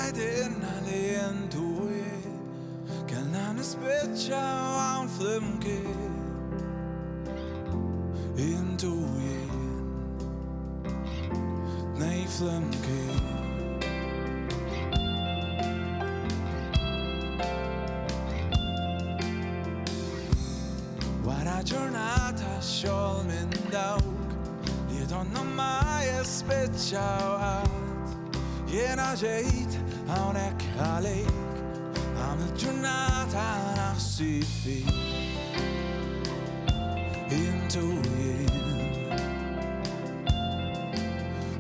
ngħidilna li jentu kellna nispiċċaw hawn flimkien intu jien tnej flimkien. Wara ġurnata xogħol minn dawk li donna ma jispiċċaw ħadd, jiena ġejt hawnhekk għalik, għamilt ġurnata naħsib fik intu jien.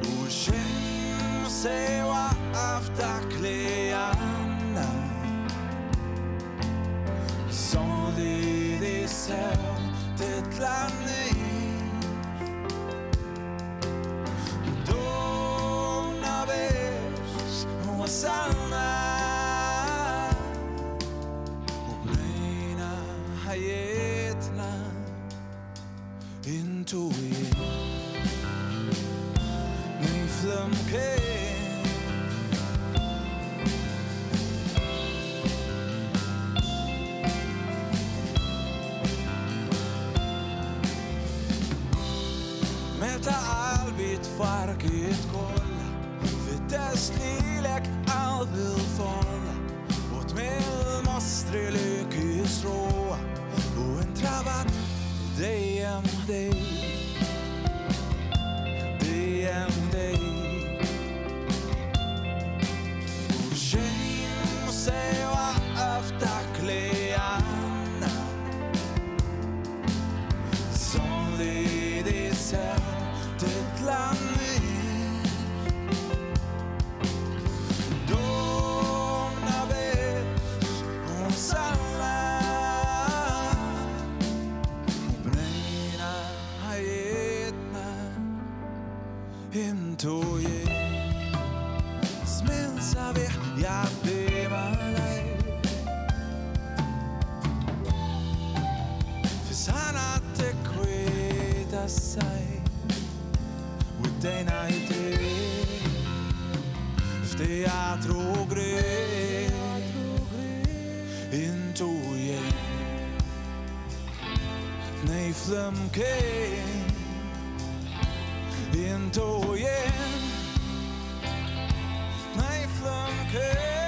U xejn se jwaqqaf dak li għandna, solidi sew titlaqni donna biex wasalna u bnejna ħajjitna intu jien nej flimkien. Meta qalbi tfarkiet kollha fit-test lilek qalbi l-folla u tmill-mostri li kisruha u intrabat dejjem ħdejk. U xejn se jwaqqaf dak li għandna, solidi sew titlaqni donna biex wasalna u bnejna ħajjitna intu jien. Żmien sabiħ jgħaddi malajr fi sena tikwieta s-sajf dejna jitri f'teatru Grieg intu jien nej flimkien intu jien nej flimkien.